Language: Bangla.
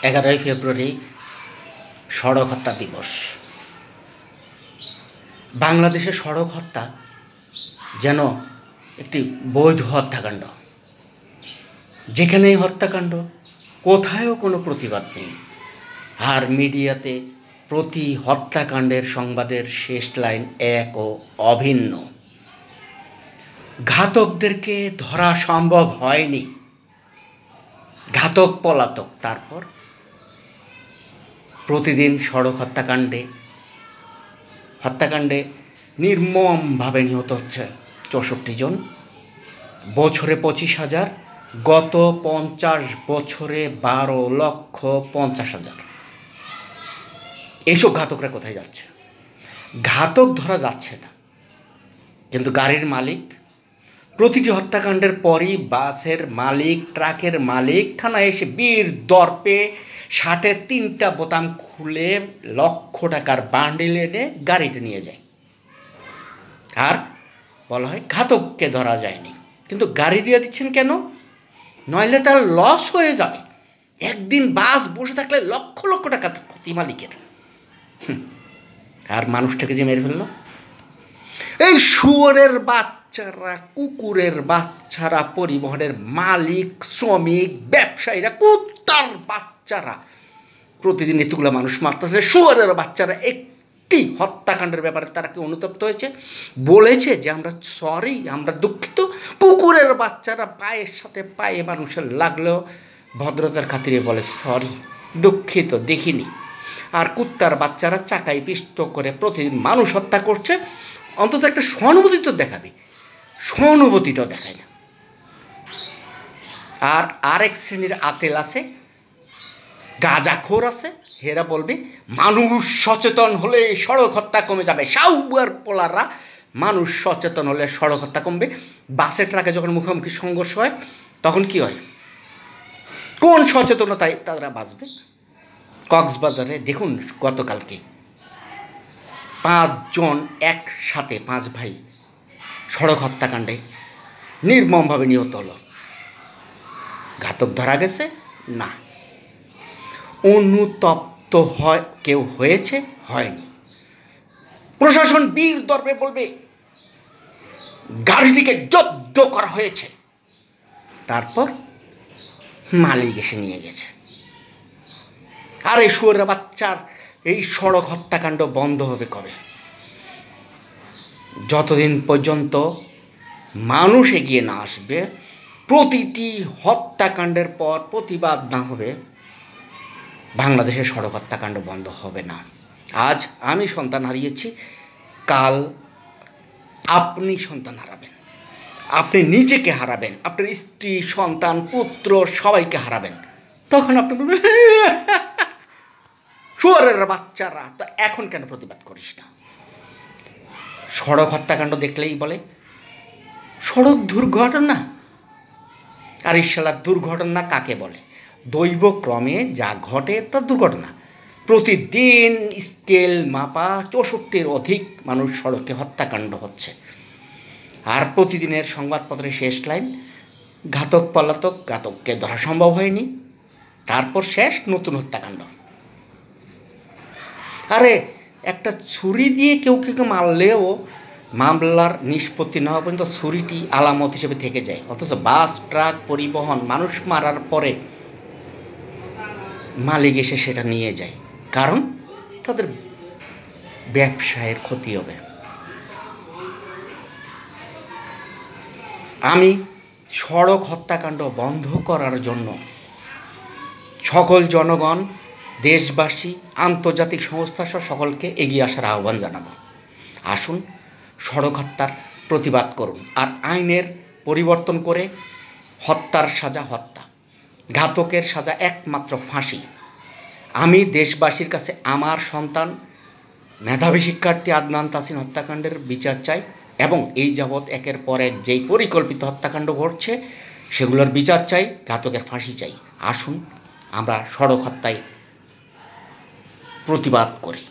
11ই ফেব্রুয়ারি সড়ক হত্যা দিবস। বাংলাদেশে সড়ক হত্যা যেন একটি বৈধ হত্যাকাণ্ড। যেখানেই হত্যাকাণ্ড, কোথায়ও কোনো প্রতিবাদ নেই। আর মিডিয়াতে প্রতি হত্যাকাণ্ডের সংবাদের শেষ লাইন এক ও অভিন্ন: ঘাতকদেরকে ধরা সম্ভব হয়নি, ঘাতক পলাতক। তারপর প্রতিদিন সড়ক হত্যাকাণ্ডে নির্মমভাবে নিহত হচ্ছে 64 জন, বছরে 25,000, গত 50 বছরে 12,50,000। এইসব ঘাতকরা কোথায় যাচ্ছে? ঘাতক ধরা যাচ্ছে না, কিন্তু গাড়ির মালিক প্রতিটি হত্যাকাণ্ডের পরই বাসের মালিক, ট্রাকের মালিক থানায় এসে বীর দর্পে 60-এর 3টা বোতাম খুলে লক্ষ টাকার বান্ডিল এনে গাড়িটা নিয়ে যায়। আর বলা হয় ঘাতককে ধরা যায়নি। কিন্তু গাড়ি দিয়ে দিচ্ছেন কেন? নইলে তার লস হয়ে যাবে। একদিন বাস বসে থাকলে লক্ষ লক্ষ টাকা ক্ষতি মালিকের। আর মানুষটাকে যে মেরে ফেললো এই শুয়োরের বাচ্চারা, কুকুরের বাচ্চারা, পরিবহনের মালিক, শ্রমিক, ব্যবসায়ীরা, কুত্তার বাচ্চারা প্রতিদিন এতগুলো মানুষ মারতেছে। শুয়োরের বাচ্চারা একটি হত্যাকাণ্ডের ব্যাপারে তারা কি অনুতপ্ত হয়েছে? বলেছে যে আমরা সরি, আমরা দুঃখিত? কুকুরের বাচ্চারা পায়ের সাথে পায়ে মানুষের লাগলেও ভদ্রতার খাতিরে বলে সরি, দুঃখিত, দেখিনি। আর কুত্তার বাচ্চারা চাকায় পিষ্ট করে প্রতিদিন মানুষ হত্যা করছে, অন্তত একটা সহানুভূতি তো দেখাবে। সহানুভূতিটাও দেখায় না। আর আরেক শ্রেণীর আতেল আছে, গাঁজাখোর আছে, হেরা বলবে মানুষ সচেতন হলে সড়ক হত্যা কমে যাবে। সাউয়ার পোলাররা মানুষ সচেতন হলে সড়ক হত্যা কমবে। বাসে ট্রাকে যখন মুখোমুখি সংঘর্ষ হয় তখন কি হয়? কোন সচেতনতায় তারা বাঁচবে? কক্সবাজারে দেখুন, গতকালকে 5 জন একসাথে, 5 ভাই সড়ক হত্যাকাণ্ডে নির্মমভাবে নিহত হলো। ঘাতক ধরা গেছে? না। অনুতপ্ত কেউ হয়েছে? হয়নি। প্রশাসন বীর দর্পে বলবে গাড়িটিকে জব্দ করা হয়েছে, তারপর মালিক এসে নিয়ে গেছে। আর এই শুয়োরের বাচ্চার এই সড়ক হত্যাকাণ্ড বন্ধ হবে কবে? যতদিন পর্যন্ত মানুষ এগিয়ে না আসবে, প্রতিটি হত্যাকাণ্ডের পর প্রতিবাদ না হবে, বাংলাদেশের সড়ক হত্যাকাণ্ড বন্ধ হবে না। আজ আমি সন্তান হারিয়েছি, কাল আপনি সন্তান হারাবেন, আপনি নিজেকে হারাবেন, আপনার স্ত্রী, সন্তান, পুত্র সবাইকে হারাবেন। তখন আপনি বলবেন শুয়োরের বাচ্চারা তো এখন কেন প্রতিবাদ করিস না? সড়ক হত্যাকাণ্ড দেখলেই বলে সড়ক দুর্ঘটনা। আর ইশালার দুর্ঘটনা কাকে বলে? দৈবক্রমে যা ঘটে তা দুর্ঘটনা। প্রতিদিন স্কেল মাপা 64-র অধিক মানুষ সড়কে হত্যাকাণ্ড হচ্ছে। আর প্রতিদিনের সংবাদপত্রের শেষ লাইন ঘাতক পলাতক, ঘাতককে ধরা সম্ভব হয়নি, তারপর শেষ নতুন হত্যাকাণ্ড। আরে একটা ছুরি দিয়ে কেউ মারলেও মামলার নিষ্পত্তি না হওয়া পর্যন্ত ছুরিটি আলামত হিসেবে থেকে যায়। অথচ বাস, ট্রাক, পরিবহন মানুষ মারার পরে মালিক এসে সেটা নিয়ে যায়, কারণ তাদের ব্যবসায়ের ক্ষতি হবে। আমি সড়ক হত্যাকাণ্ড বন্ধ করার জন্য সকল জনগণ, দেশবাসী, আন্তর্জাতিক সংস্থা সহ সকলকে এগিয়ে আসার আহ্বান জানাবো। আসুন সড়ক হত্যার প্রতিবাদ করুন। আর আইনের পরিবর্তন করে হত্যার সাজা হত্যা, ঘাতকের সাজা একমাত্র ফাঁসি। আমি দেশবাসীর কাছে আমার সন্তান, মেধাবী শিক্ষার্থী আদনান তাসিন হত্যাকাণ্ডের বিচার চাই, এবং এই যাবৎ একের পর এক যেই পরিকল্পিত হত্যাকাণ্ড ঘটছে সেগুলোর বিচার চাই, ঘাতকের ফাঁসি চাই। আসুন আমরা সড়ক হত্যায় প্রতিবাদ করি।